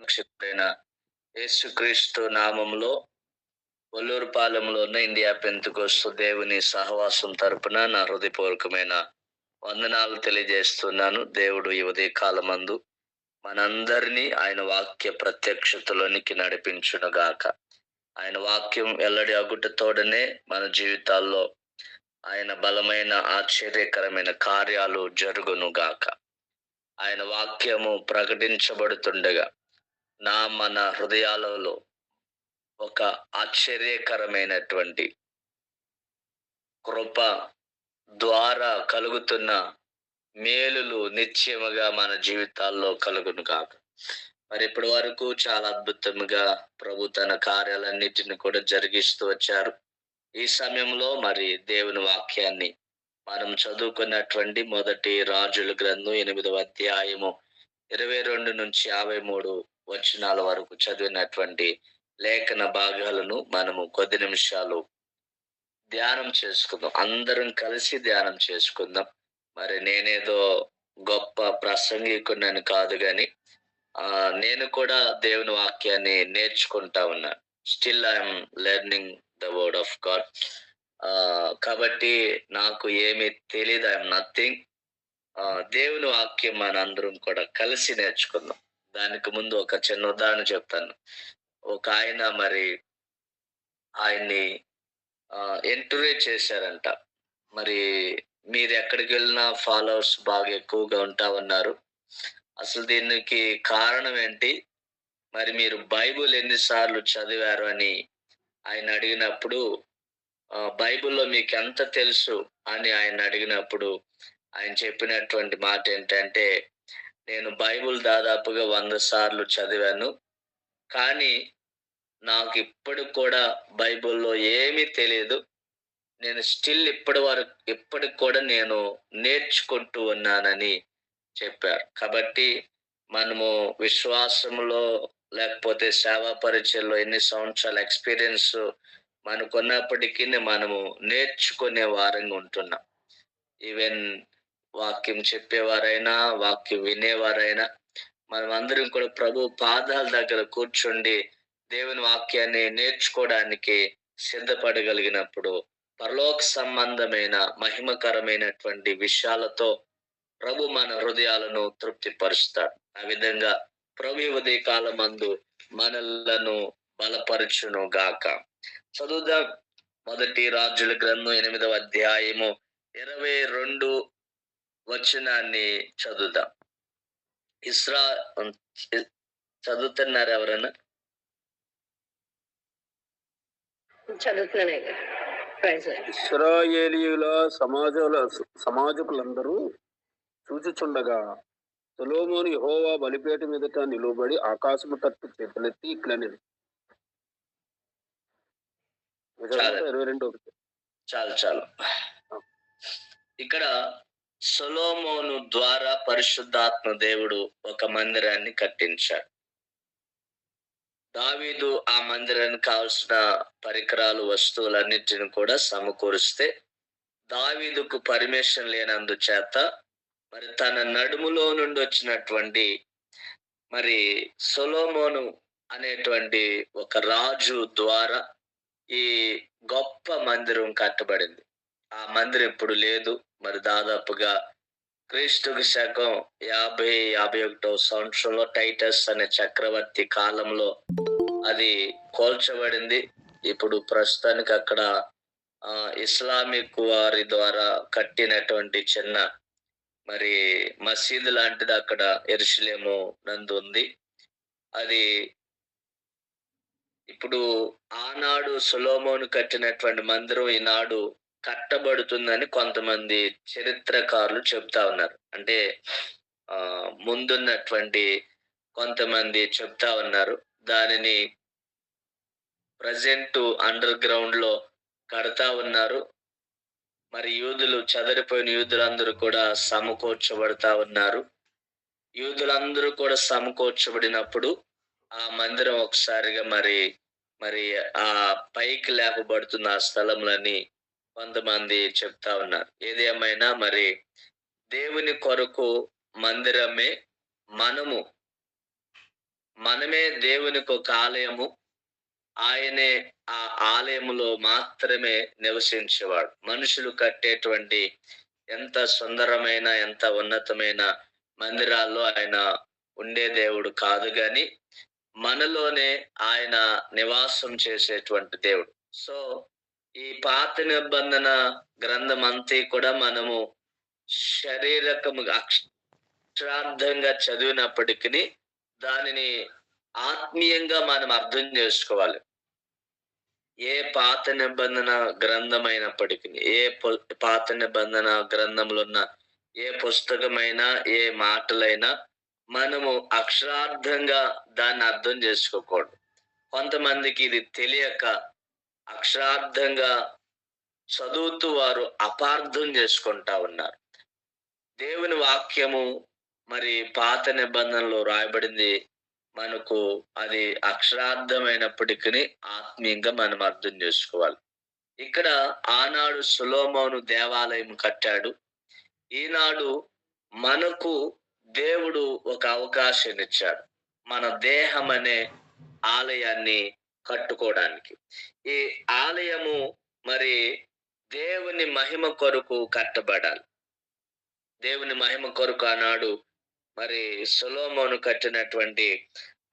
రక్షకుడైన యేసుక్రీస్తు నామంలో ఒల్లూరుపాలెంలో ఉన్న ఇండియా పెంతుకోస్తు దేవుని సహవాసం తరపున నా హృదయపూర్వకమైన వందనాలు తెలియజేస్తున్నాను. దేవుడు ఈ ఉదయకాలమందు మనందరినీ ఆయన వాక్య ప్రత్యక్షతలోనికి నడిపించునుగాక. ఆయన వాక్యం వెల్లడి అగుట తోడనే మన జీవితాల్లో ఆయన బలమైన ఆశ్చర్యకరమైన కార్యాలు జరుగునుగాక. ఆయన వాక్యము ప్రకటించబడుతుండగా మన హృదయాలలో ఒక ఆశ్చర్యకరమైనటువంటి కృప ద్వారా కలుగుతున్న మేలులు నిశ్చయముగా మన జీవితాల్లో కలుగును కాక. మరి ఇప్పటి వరకు చాలా అద్భుతంగా ప్రభు తన కార్యాలన్నిటిని కూడా జరిగిస్తూ వచ్చారు. ఈ సమయంలో మరి దేవుని వాక్యాన్ని మనం చదువుకున్నటువంటి మొదటి రాజుల గ్రంథం 8వ అధ్యాయము 22 నుంచి 53 వచనాల వరకు చదివినటువంటి లేఖన భాగాలను మనము కొద్ది నిమిషాలు ధ్యానం చేసుకుందాం. అందరం కలిసి ధ్యానం చేసుకుందాం. మరి నేనేదో గొప్ప ప్రసంగికుడిని కాదు, కానీ నేను కూడా దేవుని వాక్యాన్ని నేర్చుకుంటా ఉన్నాను. Still I'm learning the word of God. కాబట్టి నాకు ఏమీ తెలియదు, ఐఎమ్ నథింగ్. దేవుని వాక్యం మనందరం కూడా కలిసి నేర్చుకుందాం. దానికి ముందు ఒక చిన్న ఉదాహరణ చెప్తాను. ఒక ఆయన మరి ఆయన్ని ఇంటర్వ్యూ చేశారంట. మరి మీరు ఎక్కడికి వెళ్ళినా ఫాలోవర్స్ బాగా ఎక్కువగా ఉంటా ఉన్నారు, అసలు దీనికి కారణం ఏంటి, మరి మీరు బైబుల్ ఎన్నిసార్లు చదివారు అని ఆయన అడిగినప్పుడు, బైబిల్లో మీకు ఎంత తెలుసు అని ఆయన అడిగినప్పుడు ఆయన చెప్పినటువంటి మాట ఏంటంటే, నేను బైబుల్ దాదాపుగా 100 సార్లు చదివాను, కానీ నాకు ఇప్పటికి కూడా బైబిల్లో ఏమీ తెలియదు. నేను స్టిల్ ఇప్పటికి కూడా నేను నేర్చుకుంటూ ఉన్నానని చెప్పారు. కాబట్టి మనము విశ్వాసంలో లేకపోతే సేవా పరిచయంలో ఎన్ని సంవత్సరాల ఎక్స్పీరియన్స్ మనకున్నప్పటికీ మనము నేర్చుకునే వారంగా ఉంటున్నాం. ఈవెన్ వాక్యం చెప్పేవారైనా వాక్యం వినేవారైనా మనం అందరం కూడా ప్రభు పాదాల దగ్గర కూర్చుండి దేవుని వాక్యాన్ని నేర్చుకోవడానికి సిద్ధపడగలిగినప్పుడు పరలోక సంబంధమైన మహిమకరమైనటువంటి విషయాలతో ప్రభు మన హృదయాలను తృప్తిపరుస్తాడు. ఆ విధంగా ప్రభు ఉదయ కాలమందు మనలను బలపరచును గాక. చదువుదాం. మొదటి రాజుల గ్రంథం 8వ అధ్యాయము 22 వచనాన్ని చదువుదాం. చదువుతున్నారు ఎవరన్నా? ఇశ్రాయేలీయుల సమాజకులందరూ చూచుచుండగా సొలొమోను యెహోవా బలిపీఠం ఎదుట నిలువబడి ఆకాశము తట్టు చేతులెత్తి ఇట్లనెను. 22. చాలు. ఇక్కడ సొలొమోను ద్వారా పరిశుద్ధాత్మ దేవుడు ఒక మందిరాన్ని కట్టించాడు. దావీదు ఆ మందిరానికి కావలసిన పరికరాలు వస్తువులన్నిటిని కూడా సమకూరిస్తే దావీదుకు పర్మిషన్ లేనందు చేత మరి తన నడుములో నుండి వచ్చినటువంటి మరి సొలొమోను అనేటువంటి ఒక రాజు ద్వారా ఈ గొప్ప మందిరం కట్టబడింది. ఆ మందిరం ఇప్పుడు లేదు. మరి దాదాపుగా క్రీస్తుకి శకం 50-51 సంవత్సరంలో టైటస్ అనే చక్రవర్తి కాలంలో అది కూల్చబడింది. ఇప్పుడు ప్రస్తుతానికి అక్కడ ఇస్లామిక్ వారి ద్వారా కట్టినటువంటి చిన్న మరి మసీదు లాంటిది అక్కడ యెరూషలేము నందు ఉంది. అది ఇప్పుడు ఆనాడు సొలొమోను కట్టినటువంటి మందిరం ఈనాడు కట్టబడుతుందని కొంతమంది చరిత్రకారులు చెప్తా ఉన్నారు. అంటే ముందున్నటువంటి కొంతమంది చెప్తా ఉన్నారు. దానిని ప్రజెంట్ అండర్ గ్రౌండ్ లో కడతా ఉన్నారు. మరి చెదరిపోయిన యూదులందరూ కూడా సమకూర్చబడతా ఉన్నారు. యూదులందరూ కూడా సమకూర్చబడినప్పుడు ఆ మందిరం ఒకసారిగా మరి ఆ పైకి లేపబడుతున్న ఆ స్థలంలని కొంతమంది చెప్తా ఉన్నారు. ఏది ఏమైనా మరి దేవుని కొరకు మందిరమే మనము మనమే దేవునికి ఒక ఆలయము, ఆయనే ఆ ఆలయములో మాత్రమే నివసించేవాడు. మనుషులు కట్టేటువంటి ఎంత సుందరమైన, ఎంత ఉన్నతమైన మందిరాల్లో ఆయన ఉండే దేవుడు కాదు గాని, మనలోనే ఆయన నివాసం చేసేటువంటి దేవుడు. సో, ఈ పాత నిబంధన గ్రంథం అంతా కూడా మనము శారీరకముగా అక్షరార్థంగా చదివినప్పటికీ దానిని ఆత్మీయంగా మనం అర్థం చేసుకోవాలి. ఏ పాత నిబంధన గ్రంథం అయినప్పటికీ, పాత నిబంధన గ్రంథంలో ఉన్న ఏ పుస్తకమైనా, ఏ మాటలైనా మనము అక్షరార్థంగా దాన్ని అర్థం చేసుకోకూడదు. కొంతమందికి ఇది తెలియక అక్షరార్థంగా చదువుతూ వారు అపార్థం చేసుకుంటా ఉన్నారు. దేవుని వాక్యము మరి పాత నిబంధనలో రాయబడింది మనకు అది అక్షరార్థమైనప్పటికీ ఆత్మీయంగా మనం అర్థం చేసుకోవాలి. ఇక్కడ ఆనాడు సొలొమోను దేవాలయం కట్టాడు. ఈనాడు మనకు దేవుడు ఒక అవకాశం ఇచ్చాడు, మన దేహం అనే ఆలయాన్ని కట్టుకోవడానికి. ఈ ఆలయము మరి దేవుని మహిమ కొరకు కట్టబడాలి. దేవుని మహిమ కొరకు ఆనాడు మరి సొలొమోను కట్టినటువంటి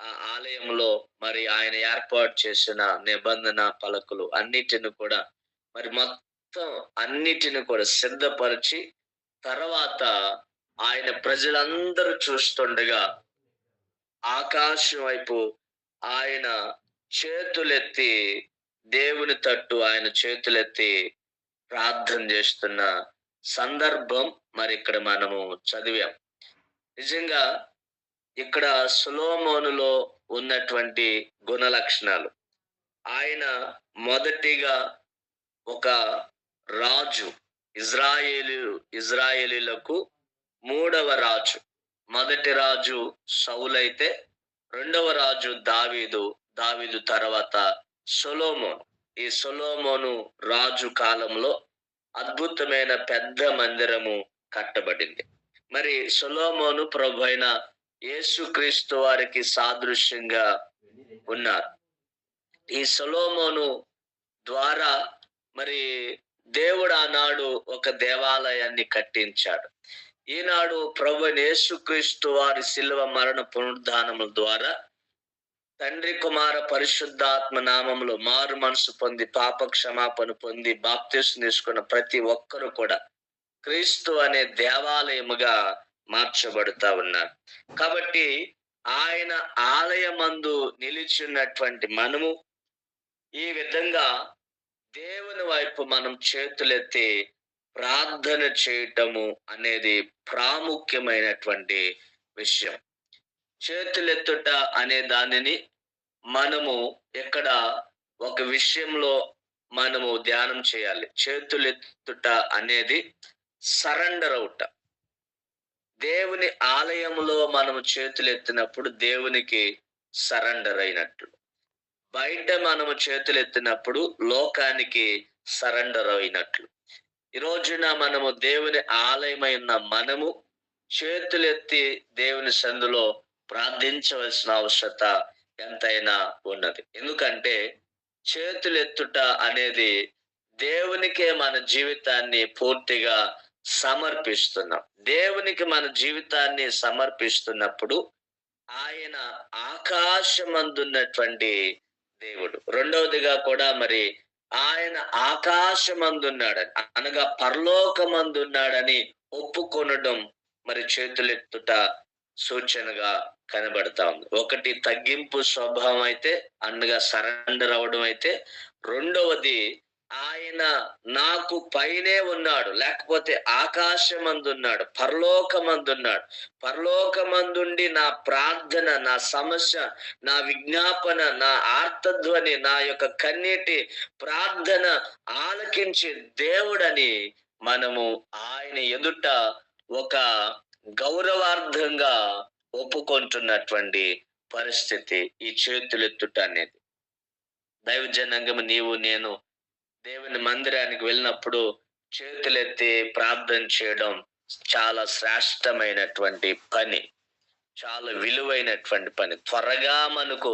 ఆ ఆలయంలో మరి ఆయన ఏర్పాటు చేసిన నిబంధన పలకలు అన్నిటిని కూడా మరి మొత్తం అన్నిటిని కూడా సిద్ధపరిచి, తర్వాత ఆయన ప్రజలందరూ చూస్తుండగా ఆకాశం వైపు ఆయన చేతులెత్తి దేవుని తట్టు ఆయన చేతులెత్తి ప్రార్థన చేస్తున్న సందర్భం మరి ఇక్కడ మనము చదివాం. నిజంగా ఇక్కడ సొలొమోనులో ఉన్నటువంటి గుణ లక్షణాలు, ఆయన మొదటిగా ఒక రాజు, ఇజ్రాయేలీలకు 3వ రాజు. మొదటి రాజు సౌలు అయితే, రెండవ రాజు దావీదు తర్వాత సొలొమోను. ఈ సొలొమోను రాజు కాలంలో అద్భుతమైన పెద్ద మందిరము కట్టబడింది. మరి సొలొమోను ప్రభువైన యేసుక్రీస్తు వారికి సాదృశ్యంగా ఉన్నారు. ఈ సొలొమోను ద్వారా మరి దేవుడు ఆనాడు ఒక దేవాలయాన్ని కట్టించాడు. ఈనాడు ప్రభువైన యేసుక్రీస్తు వారి శిలువ మరణ పునరుద్ధానముల ద్వారా తండ్రి కుమార పరిశుద్ధాత్మ నామములో మారు మనసు పొంది పాప క్షమాపణ పొంది బాప్తిస్మం తీసుకున్న ప్రతి ఒక్కరు కూడా క్రీస్తు అనే దేవాలయముగా మార్చబడుతా ఉన్నారు. కాబట్టి ఆయన ఆలయమందు నిలిచినటువంటి మనము ఈ విధంగా దేవుని వైపు మనం చేతులెత్తి ప్రార్థన చేయటము అనేది ప్రాముఖ్యమైనటువంటి విషయం. చేతులెత్తుట అనే దానిని మనము ఇక్కడ ఒక విషయంలో మనము ధ్యానం చేయాలి. చేతులెత్తుట అనేది సరెండర్ అవుట. దేవుని ఆలయంలో మనము చేతులెత్తినప్పుడు దేవునికి సరెండర్ అయినట్లు, బయట మనము చేతులెత్తినప్పుడు లోకానికి సరెండర్ అయినట్లు. ఈ రోజున మనము దేవుని ఆలయమైన మనము చేతులెత్తి దేవుని సందులో ప్రార్థించవలసిన అవసరత ఎంతైనా ఉన్నది. ఎందుకంటే చేతులెత్తుట అనేది దేవునికే మన జీవితాన్ని పూర్తిగా సమర్పిస్తున్నాం. దేవునికి మన జీవితాన్ని సమర్పిస్తున్నప్పుడు ఆయన ఆకాశమందున్నటువంటి దేవుడు. రెండవదిగా కూడా మరి ఆయన ఆకాశమందున్నాడని, అనగా పరలోకమందున్నాడని ఒప్పుకొనడం మరి చేతులెత్తుట సూచనగా కనబడతా ఉంది. ఒకటి తగ్గింపు స్వభావం అయితే, అనగా సరెండర్ అవడం అయితే, రెండవది ఆయన నాకు పైనే ఉన్నాడు, లేకపోతే ఆకాశమందున్నాడు, పరలోకమందున్నాడు. పరలోకమందుండి నా ప్రార్థన, నా సమస్య, నా విజ్ఞాపన, నా ఆర్తధ్వని, నా యొక్క కన్నీటి ప్రార్థన ఆలకించే దేవుడని మనము ఆయన ఎదుట ఒక గౌరవార్థంగా ఒప్పుకుంటున్నటువంటి పరిస్థితి ఈ చేతులెత్తుట అనేది. దైవజనాంగము నీవు నేను దేవుని మందిరానికి వెళ్ళినప్పుడు చేతులెత్తి ప్రార్థన చేయడం చాలా శ్రేష్టమైనటువంటి పని. చాలా విలువైనటువంటి పని, త్వరగా మనకు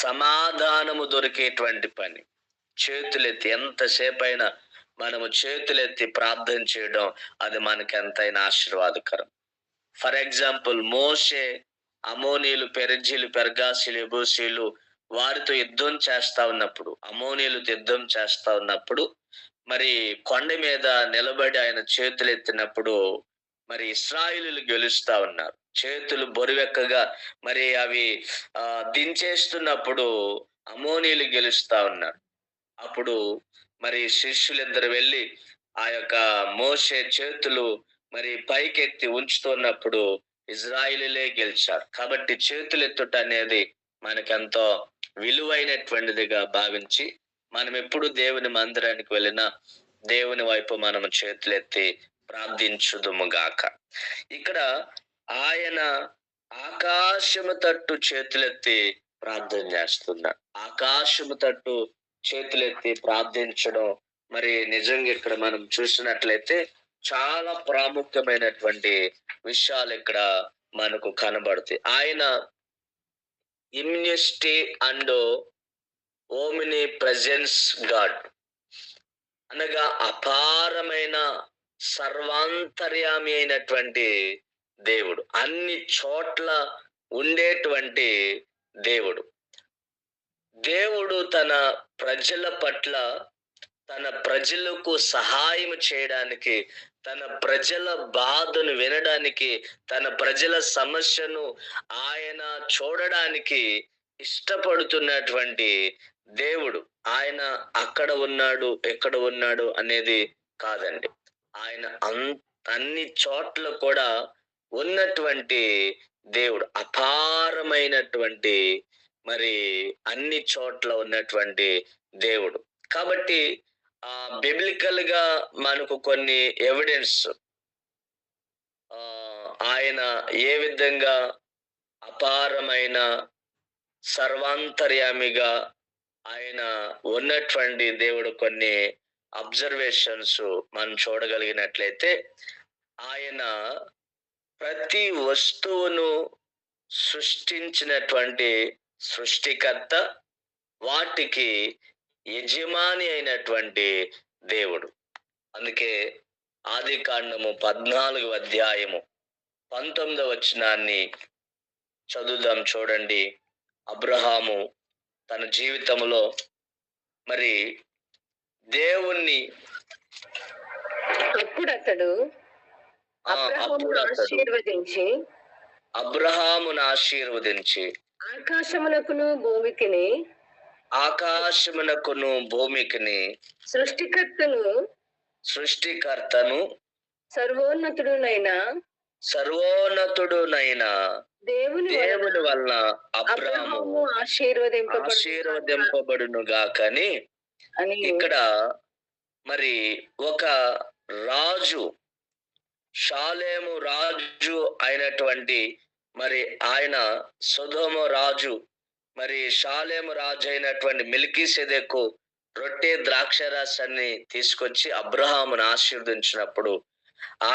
సమాధానము దొరికేటువంటి పని. చేతులెత్తి ఎంతసేపు అయినా మనము చేతులెత్తి ప్రార్థన చేయడం, అది మనకి ఎంతైనా ఆశీర్వాదకరం. ఫర్ ఎగ్జాంపుల్, మోషే అమోనీయులు, పెరిజీలు, పెర్గాసీలు, ఎబూసీలు వారితో యుద్ధం చేస్తా ఉన్నప్పుడు, అమోనీయులతో యుద్ధం చేస్తా ఉన్నప్పుడు మరి కొండ మీద నిలబడి ఆయన చేతులు ఎత్తినప్పుడు మరి ఇశ్రాయేలీయులు గెలుస్తా ఉన్నారు. చేతులు బొరువెక్కగా మరి అవి దించేస్తున్నప్పుడు అమోనీయులు గెలుస్తా ఉన్నారు. అప్పుడు మరి శిష్యులిద్దరు వెళ్ళి ఆ యొక్క మోషే చేతులు మరి పైకెత్తి ఉంచుతున్నప్పుడు ఇజ్రాయిలీలే గెలిచారు. కాబట్టి చేతులు ఎత్తుట అనేది మనకెంతో విలువైనటువంటిదిగా భావించి మనం ఎప్పుడు దేవుని మందిరానికి వెళ్ళినా దేవుని వైపు మనం చేతులెత్తి ప్రార్థించుదుము గాక. ఇక్కడ ఆయన ఆకాశము తట్టు చేతులెత్తి ప్రార్థన చేస్తున్నాడు. ఆకాశము తట్టు చేతులెత్తి ప్రార్థించడం మరి నిజంగా ఇక్కడ మనం చూసినట్లయితే చాలా ప్రాముఖ్యమైనటువంటి విషయాలు ఇక్కడ మనకు కనబడతాయి. ఆయన immunity and omni presence God అనగా అపారమైన సర్వాంతర్యామి అయినటువంటి దేవుడు, అన్ని చోట్ల ఉండేటువంటి దేవుడు. దేవుడు తన ప్రజల పట్ల, తన ప్రజలకు సహాయం చేయడానికి, తన ప్రజల బాధను వినడానికి, తన ప్రజల సమస్యను ఆయన చూడడానికి ఇష్టపడుతున్నటువంటి దేవుడు. ఆయన అక్కడ ఉన్నాడు, ఎక్కడ ఉన్నాడు అనేది కాదండి. ఆయన అన్ని చోట్ల కూడా ఉన్నటువంటి దేవుడు, అపారమైనటువంటి మరి అన్ని చోట్ల ఉన్నటువంటి దేవుడు. కాబట్టి బిబ్లికల్ గా మనకు కొన్ని ఎవిడెన్స్ ఆయన ఏ విధంగా అపారమైన సర్వాంతర్యామిగా ఆయన ఉన్నటువంటి దేవుడు, కొన్ని అబ్జర్వేషన్స్ మనం చూడగలిగినట్లయితే ఆయన ప్రతి వస్తువును సృష్టించినటువంటి సృష్టికర్త, వాటికి యజమాని అయినటువంటి దేవుడు. అందుకే ఆదికాండము 14వ అధ్యాయము 19వ వచనాన్ని చదువుదాం. చూడండి, అబ్రహాము తన జీవితంలో మరి దేవుణ్ణి అప్పుడు అతడు అబ్రహామును ఆశీర్వదించి ఆకాశమునకును భూమికిని సృష్టికర్తను సర్వోన్నతుడునైన దేవుని వలన అబ్రహాము ఆశీర్వదింపబడును గాకని. ఇక్కడ మరి ఒక రాజు, షాలేము రాజు అయినటువంటి మరి ఆయన సొదొమ రాజు, మరి షాలేము రాజు అయినటువంటి మెల్కీసెదెకు రొట్టె ద్రాక్షరసాన్ని తీసుకొచ్చి అబ్రహామును ఆశీర్వదించినప్పుడు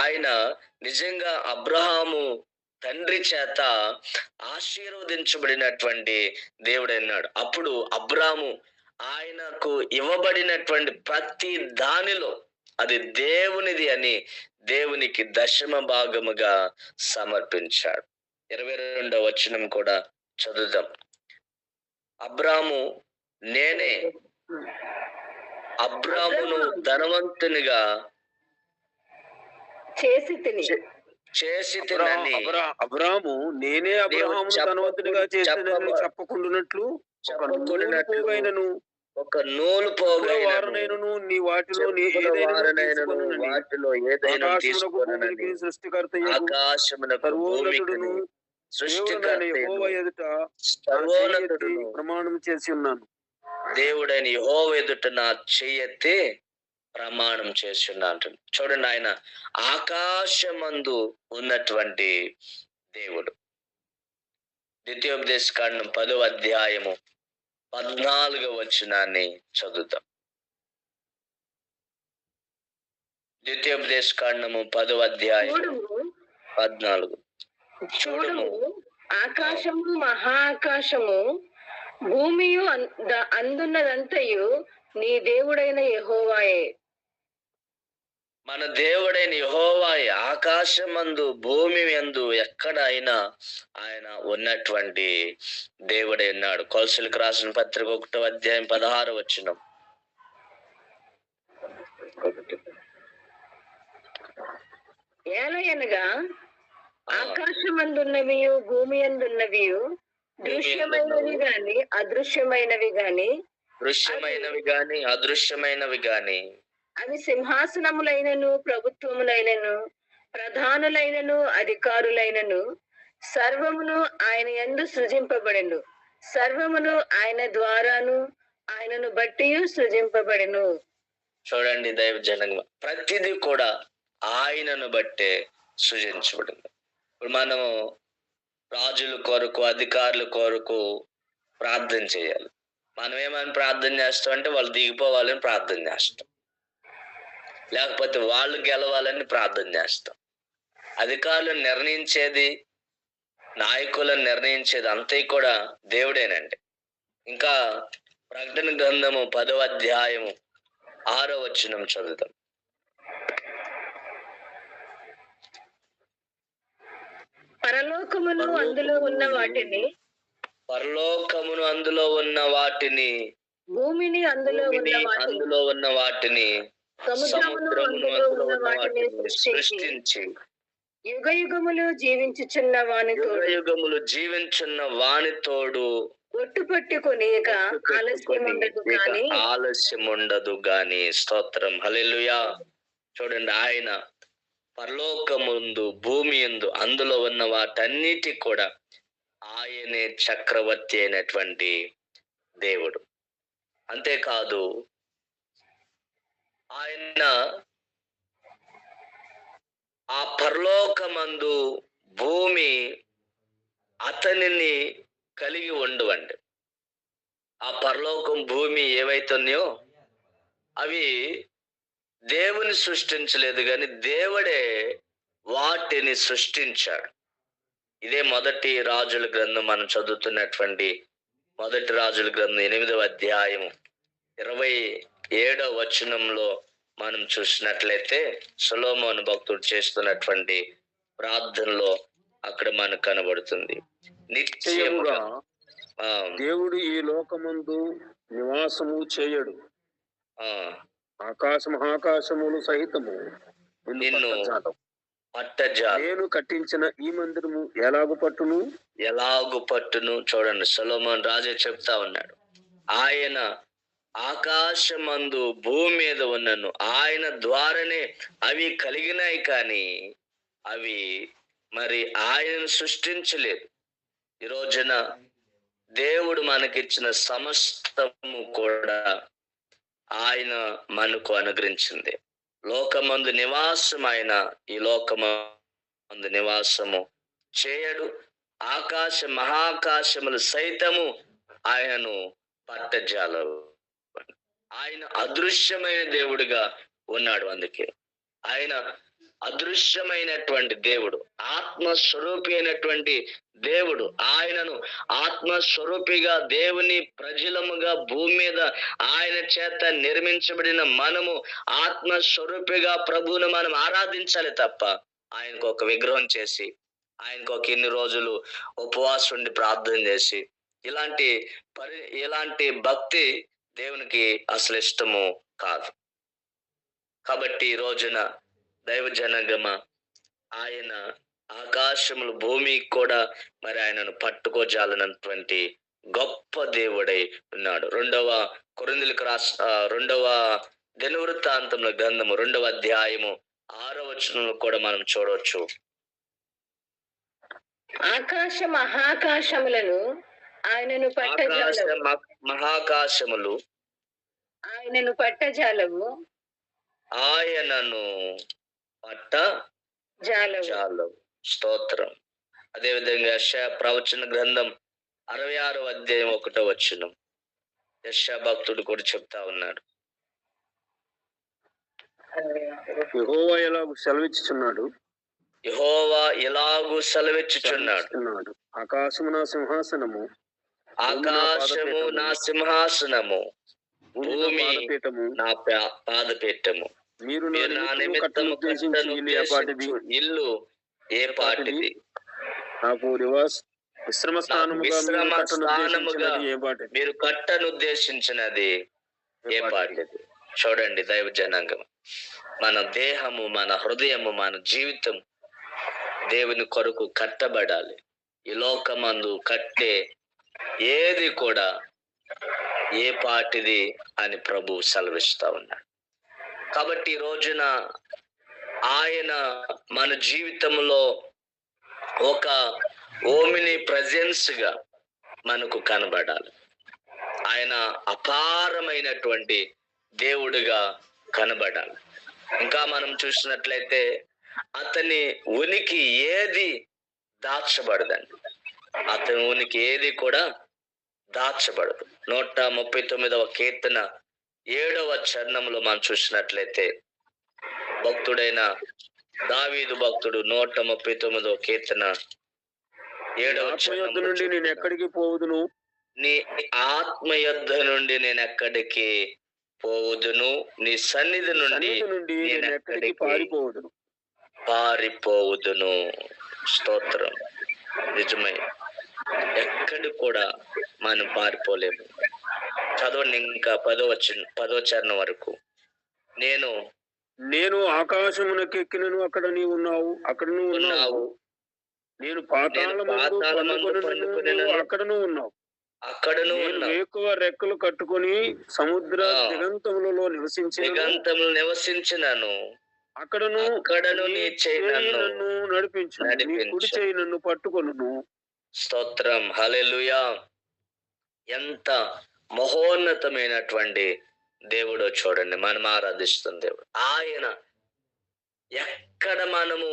ఆయన నిజంగా అబ్రహాము తండ్రి చేత ఆశీర్వదించబడినటువంటి దేవుడైనాడు. అప్పుడు అబ్రాము ఆయనకు ఇవ్వబడినటువంటి ప్రతి దానిలో అది దేవునిది అని దేవునికి దశమ భాగముగా సమర్పించాడు. 22వ వచనం కూడా చదువుదాం. అబ్రాము నేనే అబ్రామును ధనవంతునిగా చేసి తినని అబ్రాము నేనే అబ్రహాము ధనవంతుడిగా చేసినని చెప్పకుండానట్లు ఒక నూలు పోగైనను నీ వాటిలో ఏదైనా సృష్టికర్త ప్రమాణం చేసి ఉన్నాను. దేవుడైన యెహోవా ఎదుట నా చెయ్యెత్తి ప్రమాణం చేస్తున్నాను. చూడండి, ఆయన ఆకాశమందు ఉన్నటువంటి దేవుడు. ద్వితీయోపదేశ కాండం 10వ అధ్యాయము 14వ వచనాన్ని చదువుతాం. ద్వితీయోపదేశ కాండము 10వ అధ్యాయము 14. చూడుము ఆకాశము మహాకాశము భూమియు అందున్నదంతయు నీ దేవుడైన యెహోవాయే. మన దేవుడైన యెహోవాయే. ఆకాశమందు భూమి యందు ఎక్కడైనా ఆయన ఉన్నటువంటి దేవుడే ఉన్నాడు. కొలసీలకు రాసిన పత్రిక 1వ అధ్యాయం 16వ వచనం. ఏలయనగా ఆకాశమందున్నవియు భూమి అందున్నవియు దృశ్యమైనవి గాని అదృశ్యమైనవి గాని దృశ్యమైనవి గాని అదృశ్యమైనవి గాని అవి సింహాసనములైనను ప్రభుత్వములైనను ప్రధానులైనను అధికారులైనను సర్వమును ఆయన యందు సృజింపబడెను. సర్వమును ఆయన ద్వారాను ఆయనను బట్టి సృజింపబడెను. చూడండి దైవ జనంగా, ప్రతిదీ కూడా ఆయనను బట్టే సృజించబడింది. ఇప్పుడు మనము రాజుల కొరకు అధికారుల కొరకు ప్రార్థన చేయాలి. మనం ఏమని ప్రార్థన చేస్తాం అంటే వాళ్ళు దిగిపోవాలని ప్రార్థన చేస్తాం, లేకపోతే వాళ్ళు గెలవాలని ప్రార్థన చేస్తాం. అధికారులను నిర్ణయించేది, నాయకులను నిర్ణయించేది అంతే కూడా దేవుడేనండి. ఇంకా ప్రకటన గ్రంథము 10వ అధ్యాయము 6వ వచనం చదువుతాం. పరలోకమును అందులో ఉన్న వాటిని పరలోకమును అందులో ఉన్న వాటిని భూమిని అందులో ఉన్న వాటిని సముద్రమును అందులో ఉన్న వాటిని సృష్టించి యుగ యుగములు జీవించుచున్న యుగములు జీవించున్న వానితోడు ఒట్టు పట్టుకొని ఆలస్యం ఉండదు గాని. స్తోత్రం, హల్లెలూయా. చూడండి, ఆయన పరలోకముందు భూమి యందు అందులో ఉన్న వాటన్నిటి కూడా ఆయనే చక్రవర్తి అయినటువంటి దేవుడు. అంతేకాదు, ఆయన ఆ పరలోకమందు భూమి అతనిని కలిగి ఉండవండి. ఆ పరలోకం భూమి ఏవైతున్నాయో అవి దేవుని సృష్టించలేదు కానీ దేవుడే వాటిని సృష్టించాడు. ఇదే మొదటి రాజుల గ్రంథం మనం చదువుతున్నటువంటి మొదటి రాజుల గ్రంథం 8వ అధ్యాయం 27వ వచనంలో మనం చూసినట్లయితే సొలొమోను భక్తుడు చేస్తున్నటువంటి ప్రార్థనలో అక్కడ మనకు కనబడుతుంది. నిశ్చయముగా దేవుడు ఈ లోకమందు నివాసము చేయడు, ఆకాశ మహాకాశములు సహితము నిన్ను పట్టజాలం. నేను కట్టించిన ఈ మందిరము ఎలాగు పట్టును. చూడండి, సొలొమోను రాజే చెప్తా ఉన్నాడు, ఆయన ఆకాశమందు భూమి మీద ఉన్నను, ఆయన ద్వారానే అవి కలిగినాయి కానీ అవి మరి ఆయనను సృష్టించలేదు. ఈ రోజున దేవుడు మనకిచ్చిన సమస్తము కూడా ఆయన మనకు అనుగ్రహించింది. లోకమందు నివాసం ఆయన ఈ లోకమందు నివాసము చేయడు, ఆకాశ మహాకాశములు సైతము ఆయనను పట్టజాలవు. ఆయన అదృశ్యమైన దేవుడిగా ఉన్నాడు. అందుకే ఆయన అదృశ్యమైనటువంటి దేవుడు, ఆత్మస్వరూపి అయినటువంటి దేవుడు. ఆయనను ఆత్మస్వరూపిగా దేవుని ప్రజలముగా భూమి మీద ఆయన చేత నిర్మించబడిన మనము ఆత్మస్వరూపిగా ప్రభువును మనం ఆరాధించాలి తప్ప ఆయనకు ఒక విగ్రహం చేసి ఆయనకు ఒక ఇన్ని రోజులు ఉపవాసం ఉండి ప్రార్థన చేసి ఇలాంటి భక్తి దేవునికి అసలు ఇష్టము కాదు. కాబట్టి ఈ రోజున దైవ జనగమ ఆయన ఆకాశములు భూమికి కూడా మరి ఆయనను పట్టుకోజాలనటువంటి గొప్ప దేవుడై ఉన్నాడు. 2వ కొరింథీయులకు రాసిన 2వ దినవృత్తాంతముల గ్రంథము 2వ అధ్యాయము 6వ వచనంలో కూడా మనం చూడవచ్చు. ఆకాశ మహాకాశములను ఆయనను మహాకాశములు ఆయనను పట్టజాలవు, ఆయనను పట్టజాలవు. స్తోత్రం. అదేవిధంగా యెషయా ప్రవచన గ్రంథం 66వ అధ్యాయం 1వ వచనం యెషయా భక్తుడు కూడా చెప్తా ఉన్నాడు, యెహోవా ఇలాగు సెలవిచ్చుచున్నాడు ఆకాశము నా సింహాసనము, ఆకాశము నా సింహాసనము, భూమి నా భూమి పాదపీఠము. నా పాదపీఠము. మీరు నా మీరు నా నిమిత్తము నిమిత్తము కట్టనుద్దేశించు ఇల్లు ఏ పాటిది? ఇల్లు ఏ పాటిది? నాకు విశ్రమ స్థానముగా మీరు కట్టనుద్దేశించినది ఏ పాటిది? మీరు కట్టనుద్దేశించినది ఏ పాటిది? చూడండి దైవ జనాంగం, మన దేహము, మన హృదయము, మన జీవితం దేవుని కొరకు కట్టబడాలి. ఈ లోకమందు కట్టే ఏది కూడా ఏ పాటిది అని ప్రభు సెలవిస్తా ఉన్నాడు. కాబట్టి ఈ రోజున ఆయన మన జీవితంలో ఒక ఓమిని ప్రెజెన్స్ గా మనకు కనబడాలి. ఆయన అపారమైనటువంటి దేవుడిగా కనబడాలి. ఇంకా మనం చూసినట్లయితే అతని ఉనికి ఏది దాచబడదండి. అతని ఉనికి ఏది కూడా దాచబడదు. 139వ కీర్తన 7వ చరణంలో మనం చూసినట్లయితే భక్తుడైన దావీదు భక్తుడు 139వ కీర్తన 7వ చరణం నుండి నేను ఎక్కడికి పోవుదును? నీ ఆత్మ యొద్ద నుండి నేను ఎక్కడికి పోవుదును, నీ సన్నిధి నుండి నేను ఎక్కడికి పారిపోవుదును. స్తోత్రం. నిజమే, ఎక్కడి కూడా మనం పారిపోలేము. చదవండి ఇంకా 10వ చరణం వరకు. నేను ఆకాశమునకు ఎక్కినను, అక్కడ నీవు ఉన్నావు, అక్కడ నువ్వు ఉన్నావు. నేను పాతాళమందు అక్కడను ఉన్నావు, అక్కడను ఎక్కువ రెక్కలు కట్టుకొని సముద్ర దిగంతములలో నివసించినాను, అక్కడను నీ చేయి నన్ను నడిపించు, నీ కుడి చేయి నన్ను పట్టుకొను. స్తోత్రం. హల్లెలూయా. ఎంత మహోన్నతమైనటువంటి దేవుడో చూడండి, మనం ఆరాధిస్తున్న దేవుడు. ఆయన ఎక్కడ మనము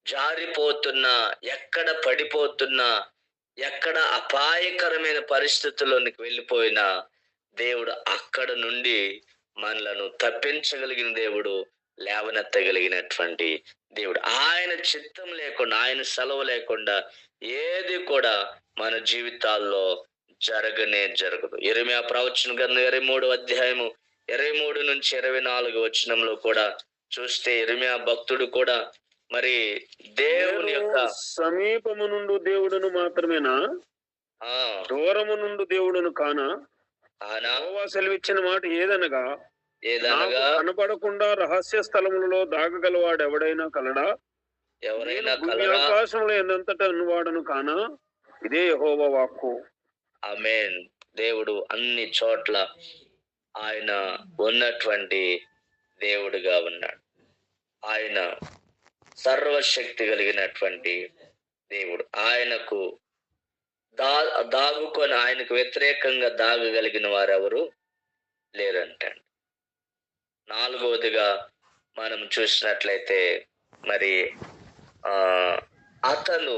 జారిపోతున్నా, ఎక్కడ పడిపోతున్నా, ఎక్కడ అపాయకరమైన పరిస్థితుల్లోనికి వెళ్ళిపోయినా దేవుడు అక్కడ నుండి మనలను తప్పించగలిగిన దేవుడు, లేవనెత్తగలిగినటువంటి దేవుడు. ఆయన చిత్తం లేకుండా, ఆయన సెలవు లేకుండా ఏది కూడా మన జీవితాల్లో జరగదు. యెరెమీయా ప్రవచన గ్రంథం 23వ అధ్యాయము 23 నుంచి 24 వచనంలో కూడా చూస్తే యెరెమీయా భక్తుడు కూడా మరి దేవుని యొక్క సమీపము నుండి దేవుడును మాత్రమేనా, దూరము నుండి దేవుడును కానా? యెహోవా సెలవిచ్చిన మాట ఏదనగా, కనపడకుండా రహస్య స్థలములలో దాగగలవాడు ఎవడైనా కలడా? ఆకాశంలో ఎంతటా అన్నవాడను కానా? ఇదే యెహోవా వాక్కు. ఆమేన్. దేవుడు అన్ని చోట్ల ఆయన ఉన్నటువంటి దేవుడుగా ఉన్నాడు. ఆయన సర్వశక్తి కలిగినటువంటి దేవుడు. ఆయనకు దాగుకొని ఆయనకు వ్యతిరేకంగా దాగగలిగిన వారెవరు లేరంటండి. 4వదిగా మనం చూసినట్లయితే మరి అతను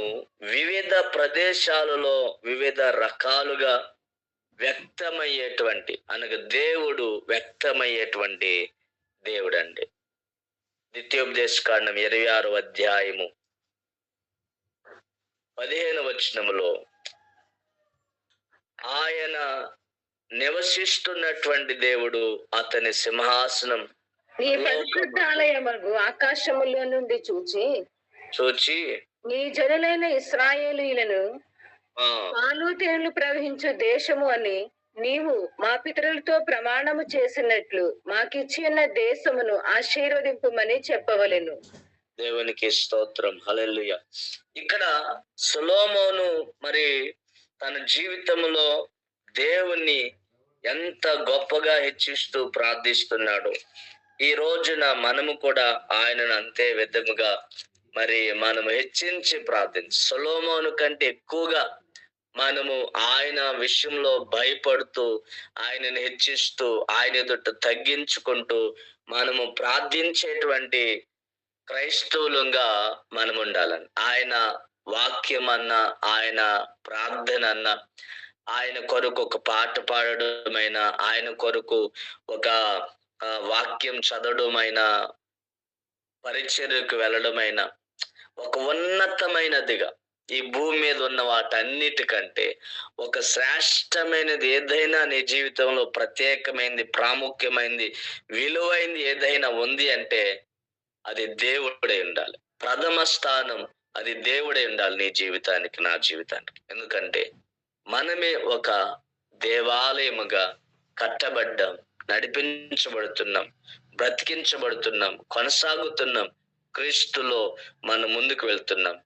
వివిధ ప్రదేశాలలో వివిధ రకాలుగా వ్యక్తమయ్యేటువంటి, అనగా దేవుడు వ్యక్తమయ్యేటువంటి దేవుడు అండి. ద్వితీయోపదేశకాండం 26వ అధ్యాయము 15వ వచనములో ఆయన నివసిస్తున్నటువంటి దేవుడు, అతని సింహాసనం నీ పరిశుద్ధ ఆలయమును ఆకాశములో నుండి చూచి నీ జనులైన ఇశ్రాయేలీయులను పాలు తేనెలు ప్రవహించు దేశము అని నీవు మా పితరులతో ప్రమాణము చేసినట్లు మాకిచ్చి ఉన్న దేశమును ఆశీర్వదింపుమని చెప్పవలెను. దేవునికి స్తోత్రం. హల్లెలూయా. ఇక్కడ సొలొమోను మరి తన జీవితంలో దేవుణ్ణి ఎంత గొప్పగా హెచ్చిస్తూ ప్రార్థిస్తున్నాడు. ఈ రోజున మనము కూడా ఆయనను అంతే విధముగా మరి మనము హెచ్చించి సొలొమోను కంటే ఎక్కువగా మనము ఆయన విషయంలో భయపడుతూ, ఆయనను హెచ్చిస్తూ, ఆయన ఎదుట తగ్గించుకుంటూ మనము ప్రార్థించేటువంటి క్రైస్తవులుగా మనం ఉండాలని. ఆయన వాక్యం అన్నా, ఆయన ప్రార్థన అన్నా, ఆయన కొరకు ఒక పాట పాడడమైనా, ఆయన కొరకు ఒక వాక్యం చదవడమైనా, పరిచర్యకు వెళ్ళడమైనా ఒక ఉన్నతమైనదిగా ఈ భూమి మీద ఉన్న వాటన్నిటికంటే ఒక శ్రేష్టమైనది ఏదైనా నీ జీవితంలో ప్రత్యేకమైనది, ప్రాముఖ్యమైనది, విలువైంది ఏదైనా ఉంది అంటే అది దేవుడే ఉండాలి. ప్రథమ స్థానం అది దేవుడే ఉండాలి నీ జీవితానికి, నా జీవితానికి. ఎందుకంటే మనమే ఒక దేవాలయముగా కట్టబడ్డాం, నడిపించబడుతున్నాం, బ్రతికించబడుతున్నాం, కొనసాగుతున్నాం. క్రీస్తులో మనం ముందుకు వెళ్తున్నాం.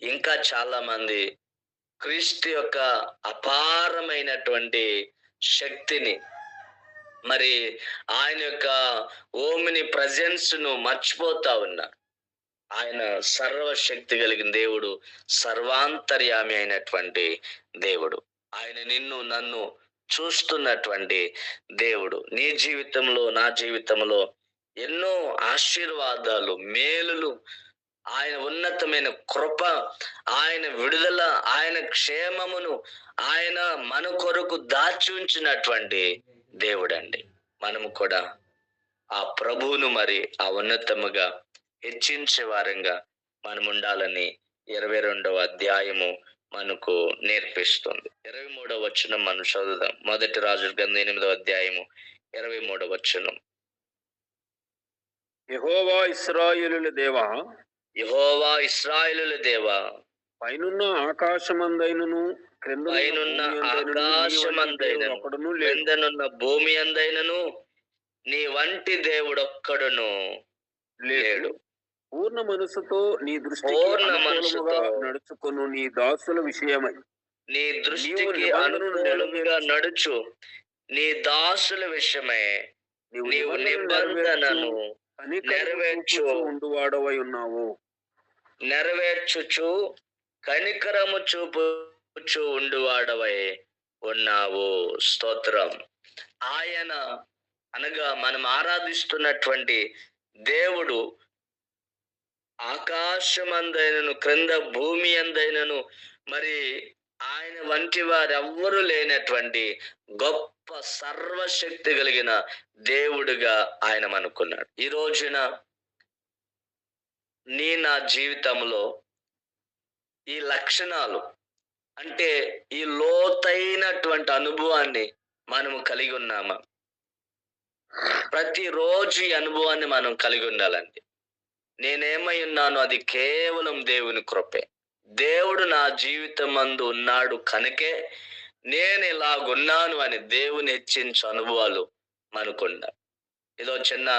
ఇంకా చాలా మంది క్రీస్తు యొక్క అపారమైనటువంటి శక్తిని, మరి ఆయన యొక్క ఓమిని ప్రజెన్స్ ను మర్చిపోతా ఉన్నారు. ఆయన సర్వశక్తి కలిగిన దేవుడు, సర్వాంతర్యామి అయినటువంటి దేవుడు. ఆయన నిన్ను నన్ను చూస్తున్నటువంటి దేవుడు. నీ జీవితంలో, నా జీవితంలో ఎన్నో ఆశీర్వాదాలు, మేలులు, ఆయన ఉన్నతమైన కృప, ఆయన విడుదల, ఆయన క్షేమమును ఆయన మన కొరకు దాచి ఉంచినటువంటి దేవుడండి. మనము కూడా ఆ ప్రభువును మరి ఆ ఉన్నతముగా హెచ్చించే వారంగా మనం ఉండాలని 22వ అధ్యాయము మనకు నేర్పిస్తుంది. 23వ వచనం మనం చదువుదాం. మొదటి రాజుల గ్రంథం 8వ అధ్యాయము 23వ వచనం. యెహోవా ఇశ్రాయేలుల దేవా, యెహోవా ఇశ్రాయేలుల దేవా, పైనున్న ఆకాశమందైనను పైనున్న ఆకాశమందైనను క్రిందనున్న భూమి అందైనను నీ వంటి దేవుడొక్కడును లేడు. పూర్ణ మనసుతో నీ దృష్టికి నడుచుకొను నీ దాసుల విషయమై, నీ దృష్టికి అనుకూలంగా నడుచు నీ దాసుల విషయమై నీవు నిబంధనను ఉండువాడవై ఉన్నావు. నెరవేర్చుచు కనికరము చూపుచు ఉండువాడవై ఉన్నావు. స్తోత్రం. ఆయన అనగా మనం ఆరాధిస్తున్నటువంటి దేవుడు ఆకాశమందైనను క్రింద భూమి అందైనను మరి ఆయన వంటి వారెవ్వరూ లేనటువంటి గొప్ప సర్వశక్తి కలిగిన దేవుడుగా ఆయన మనకున్నాడు. ఈ రోజున నా జీవితంలో ఈ లక్షణాలు అంటే ఈ లోతైనటువంటి అనుభవాన్ని మనము కలిగి ఉన్నామా? ప్రతిరోజు ఈ అనుభవాన్ని మనం కలిగి ఉండాలండి. నేనేమై ఉన్నాను అది కేవలం దేవుని కృపే. దేవుడు నా జీవితం మందు ఉన్నాడు కనుకే నేను ఇలాగున్నాను అని దేవుని హెచ్చించు అనుభవాలు మనకుండా. ఏదో చిన్న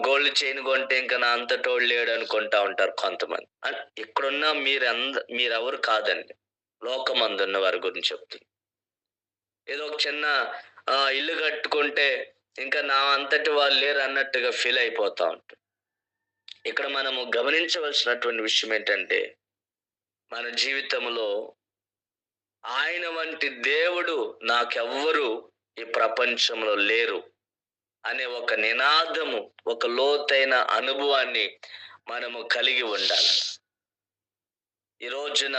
గోల్డ్ చైన్ కొంటే ఇంకా నా అంతటోడు లేడు అనుకుంటా ఉంటారు కొంతమంది. ఇక్కడున్న మీరెవరు కాదండి, లోకమందున్న వారి గురించి చెప్తుంది. ఏదో ఒక చిన్న ఇల్లు కట్టుకుంటే ఇంకా నా అంతటి వాళ్ళు లేరు అన్నట్టుగా ఫీల్ అయిపోతా ఉంటారు. ఇక్కడ మనము గమనించవలసినటువంటి విషయం ఏంటంటే మన జీవితంలో ఆయన వంటి దేవుడు నాకెవ్వరు ఈ ప్రపంచంలో లేరు అనే ఒక నినాదము, ఒక లోతైన అనుభవాన్ని మనము కలిగి ఉండాలి. ఈ రోజున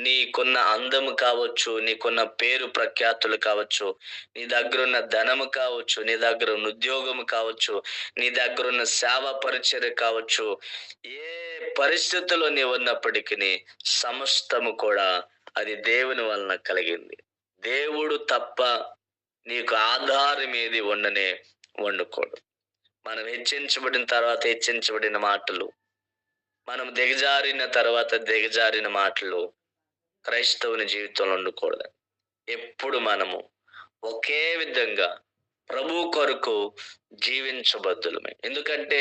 నీకున్న అందము కావచ్చు, నీకున్న పేరు ప్రఖ్యాతులు కావచ్చు, నీ దగ్గరున్న ధనము కావచ్చు, నీ దగ్గర ఉన్న ఉద్యోగము కావచ్చు, నీ దగ్గరున్న సేవ పరిచర్య కావచ్చు, ఏ పరిస్థితుల్లో నీవు ఉన్నప్పటికీ సమస్తము కూడా అది దేవుని వలన కలిగింది. దేవుడు తప్ప నీకు ఆధారం ఏది వండుకోడు. మనం హెచ్చించబడిన తర్వాత హెచ్చించబడిన మాటలు, మనం దిగజారిన తర్వాత దిగజారిన మాటలు క్రైస్తవుని జీవితంలో ఉండకూడదు. ఎప్పుడు మనము ఒకే విధంగా ప్రభు కొరకు జీవించబద్దులమే. ఎందుకంటే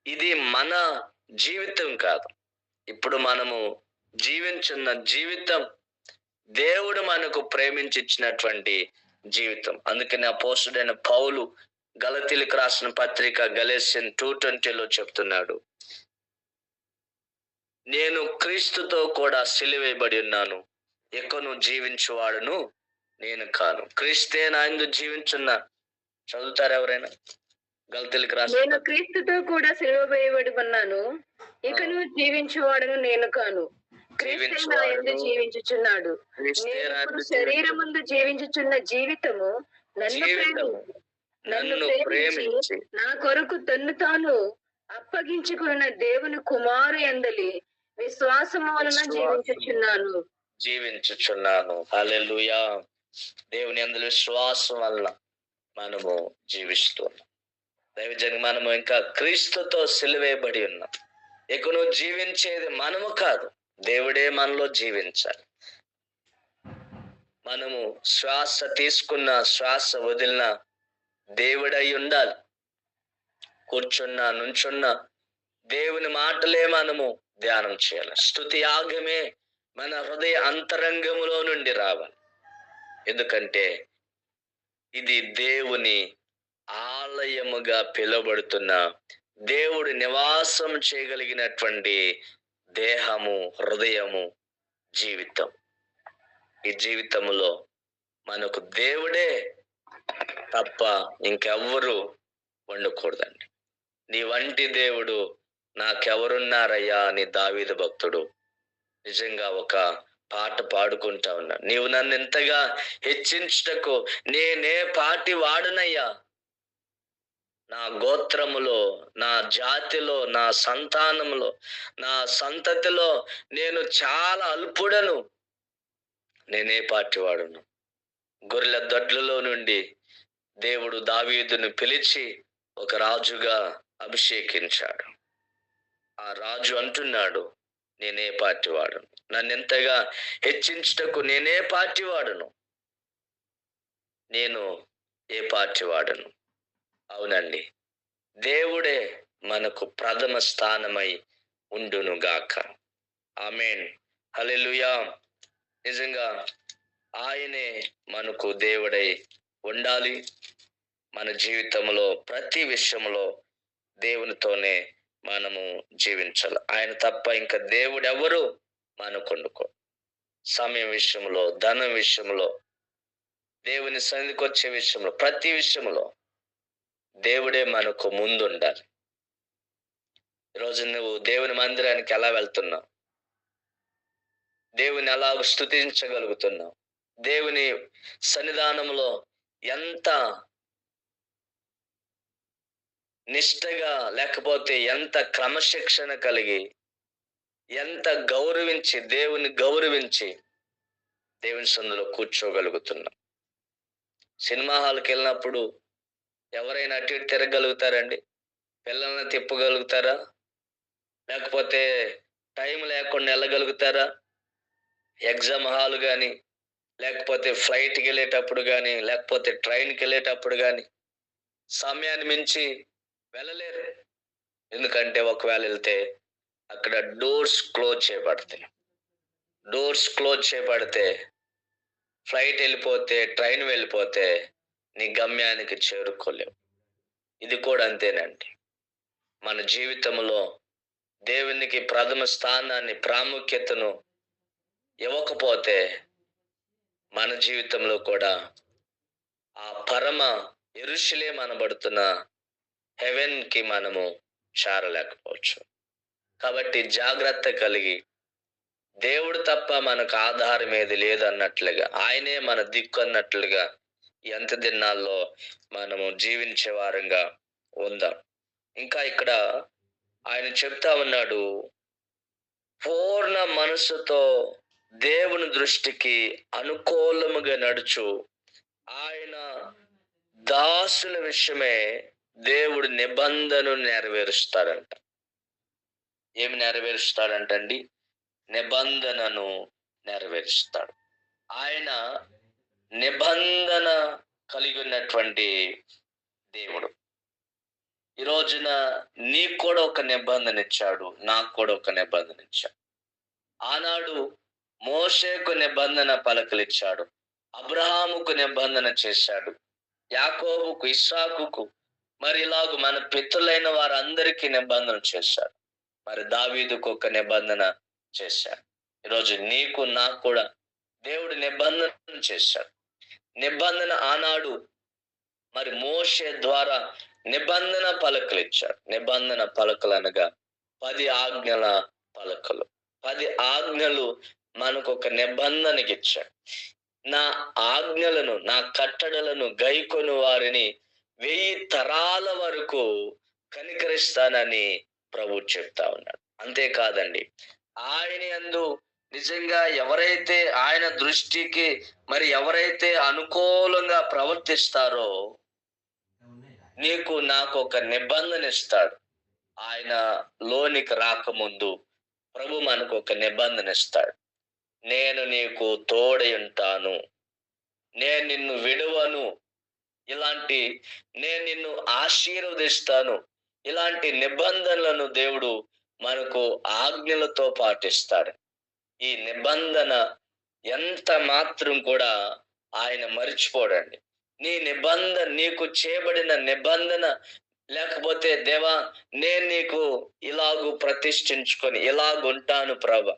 ఇది మన జీవితం కాదు. ఇప్పుడు మనము జీవించున్న జీవితం దేవుడు మనకు ప్రేమించి ఇచ్చినటువంటి జీవితం. అందుకని అపోస్తుడైన పౌలు గలతీయులకు రాసిన పత్రిక గలేషియన్ 2:20 చెప్తున్నాడు, నేను క్రీస్తుతో కూడా సిలువేయబడి ఉన్నాను, ఇకను జీవించువాడును నేను కాను, క్రీస్తే నాయందు జీవించున్నా. చదువుతారు ఎవరైనా? గలతీయులకు రాసిన, నేను క్రీస్తుతో కూడా సిలువవేయబడి ఉన్నాను, ఇకను జీవించువాడును నేను కాను, క్రీస్తే నాయందు జీవించుచున్నాడు. నేను శరీరమందు జీవించుచున్న జీవితము నన్ను ప్రేమించి నా కొరకు తన్ను తాను అప్పగించుకున్న దేవుని కుమారు యందలి విశ్వాసము వలన జీవించుచున్నాను. హల్లెలూయా. దేవుని యందు విశ్వాసం వలన మనము జీవిస్తున్నాం. దైవజన్ మనము ఇంకా క్రీస్తుతో సిలువేయబడి ఉన్నాం. ఇక నువ్వు జీవించేది మనము కాదు, దేవుడే మనలో జీవించాలి. మనము శ్వాస తీసుకున్న శ్వాస వదిలిన దేవుడై ఉండాలి. కూర్చున్నా నుంచున్నా దేవుని మాటలే మనము ధ్యానం చేయాలి. స్తుతి యాగమే మన హృదయ అంతరంగములో నుండి రావాలి. ఎందుకంటే ఇది దేవుని ఆలయముగా పిలువబడుతున్న, దేవుడు నివాసం చేయగలిగినటువంటి దేహము, హృదయము, జీవితం. ఈ జీవితంలో మనకు దేవుడే తప్ప ఇంకెవ్వరూ ఉండకూడదండి. నీ వంటి దేవుడు నాకెవరున్నారయ్యా అని దావీదు భక్తుడు నిజంగా ఒక పాట పాడుకుంటా ఉన్నాడు. నీవు నన్ను ఇంతగా హెచ్చించుటకు నేనే పాటి వాడునయ్యా. నా గోత్రములో, నా జాతిలో, నా సంతానములో, నా సంతతిలో నేను చాలా అల్పుడను, నేనే పాటివాడును. గొర్రెల దొడ్లలో నుండి దేవుడు దావీదును పిలిచి ఒక రాజుగా అభిషేకించాడు. ఆ రాజు అంటున్నాడు, నేనే పాటివాడును, నన్నెంతగా హెచ్చించుటకు నేనే పాటివాడును, నేను ఏ పాటివాడును. అవునండి, దేవుడే మనకు ప్రథమ స్థానమై ఉండునుగాక. ఆమేన్. హల్లెలూయా. నిజంగా ఆయనే మనకు దేవుడై ఉండాలి. మన జీవితంలో ప్రతి విషయంలో దేవునితోనే మనము జీవించాలి. ఆయన తప్ప ఇంకా దేవుడు ఎవరు మనకొండుకో. సమయం విషయంలో, ధనం విషయంలో, దేవుని సన్నిధికి వచ్చే విషయంలో, ప్రతి విషయంలో దేవుడే మనకు ముందుండాలి. ఈరోజు నువ్వు దేవుని మందిరానికి ఎలా వెళ్తున్నావు? దేవుని ఎలా స్తుతించగలుగుతున్నావు? దేవుని సన్నిధానంలో ఎంత నిష్టగా, లేకపోతే ఎంత క్రమశిక్షణ కలిగి, ఎంత గౌరవించి, దేవుని గౌరవించి దేవుని సన్నిధిలో కూర్చోగలుగుతున్నాం? సినిమా హాల్కి వెళ్ళినప్పుడు ఎవరైనా అటు ఇటు తిరగలుగుతారండి? పిల్లల్ని తిప్పగలుగుతారా? లేకపోతే టైం లేకుండా వెళ్ళగలుగుతారా? ఎగ్జామ్ హాల్ కానీ, లేకపోతే ఫ్లైట్కి వెళ్ళేటప్పుడు కానీ, లేకపోతే ట్రైన్కి వెళ్ళేటప్పుడు కానీ సమయాన్ని మించి వెళ్ళలేరు. ఎందుకంటే ఒకవేళ వెళ్తే అక్కడ డోర్స్ క్లోజ్ చేయబడతాయి. డోర్స్ క్లోజ్ చేయబడితే ఫ్లైట్ వెళ్ళిపోతే, ట్రైన్ వెళ్ళిపోతే నీ గమ్యానికి చేరుకోలేవు. ఇది కూడా అంతేనండి. మన జీవితంలో దేవునికి ప్రథమ స్థానాన్ని, ప్రాముఖ్యతను ఇవ్వకపోతే మన జీవితంలో కూడా ఆ పరమ యెరూషలేము అనబడుతున్న హెవెన్కి మనము చేరలేకపోవచ్చు. కాబట్టి జాగ్రత్త కలిగి, దేవుడు తప్ప మనకు ఆధారం ఏది లేదన్నట్లుగా, ఆయనే మన దిక్కు అన్నట్లుగా ఈ అంత్య దినాల్లో మనము జీవించే వారంగా ఉందాం. ఇంకా ఇక్కడ ఆయన చెప్తా ఉన్నాడు, పూర్ణ మనసుతో దేవుని దృష్టికి అనుకూలముగా నడుచు ఆయన దాసుల విషయమే దేవుడు నిబంధనను నెరవేరుస్తాడంట. ఏమి నెరవేరుస్తాడంటండి? నిబంధనను నెరవేరుస్తాడు. ఆయన నిబంధన కలిగి ఉన్నటువంటి దేవుడు. ఈ రోజున నీకు కూడా ఒక నిబంధన ఇచ్చాడు, నాకు కూడా ఒక నిబంధన ఇచ్చాడు. ఆనాడు మోషేకు నిబంధన పలకలిచ్చాడు, అబ్రహాముకు నిబంధన చేశాడు, యాకోబుకు, ఇస్సాకుకు, మరి ఇలాగ మన పితరులైన వారందరికీ నిబంధన చేశాడు. మరి దావీదుకు ఒక నిబంధన చేశాడు. ఈరోజు నీకు నాకు కూడా దేవుడు నిబంధన చేశాడు. నిబంధన ఆనాడు మరి మోషే ద్వారా నిబంధన పలకలు ఇచ్చాడు. నిబంధన పలకలు అనగా 10 ఆజ్ఞల పలకలు. 10 ఆజ్ఞలు మనకు ఒక నిబంధనకి ఇచ్చాడు. నా ఆజ్ఞలను, నా కట్టడలను గైకొని వారిని 1000 తరాల వరకు కనికరిస్తానని ప్రభు చెప్తా ఉన్నాడు. అంతేకాదండి, ఆయన యందు నిజంగా ఎవరైతే ఆయన దృష్టికి మరి ఎవరైతే అనుకూలంగా ప్రవర్తిస్తారో నీకు నాకు ఒక నిబంధన ఇస్తాడు. ఆయన లోనికి రాకముందు ప్రభు మనకు ఒక నిబంధన ఇస్తాడు. నేను నీకు తోడై ఉంటాను, నేను నిన్ను విడువను, ఇలాంటి నేను నిన్ను ఆశీర్వదిస్తాను, ఇలాంటి నిబంధనలను దేవుడు మనకు ఆజ్ఞలతో పాటిస్తాడు. ఈ నిబంధన ఎంత మాత్రం కూడా ఆయన మర్చిపోడండి. నీ నిబంధన, నీకు చేయబడిన నిబంధన లేకపోతే దేవా నేను నీకు ఇలాగూ ప్రతిష్ఠించుకొని ఇలాగుంటాను ప్రభా,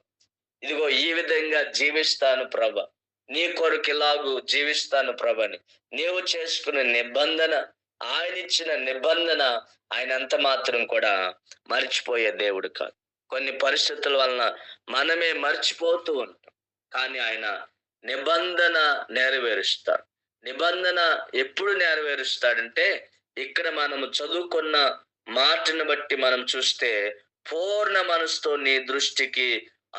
ఇదిగో ఈ విధంగా జీవిస్తాను ప్రభా, నీ కొరకు ఇలాగూ జీవిస్తాను ప్రభని నీవు చేసుకునే నిబంధన, ఆయన ఇచ్చిన నిబంధన ఆయన అంత మాత్రం కూడా మర్చిపోయే దేవుడు కాదు. కొన్ని పరిస్థితుల వలన మనమే మర్చిపోతూ ఉంటాం, కానీ ఆయన నిబంధన నెరవేరుస్తాడు. నిబంధన ఎప్పుడు నెరవేరుస్తాడంటే ఇక్కడ మనము చదువుకున్న మాటను బట్టి మనం చూస్తే పూర్ణ మనసుతో నీ దృష్టికి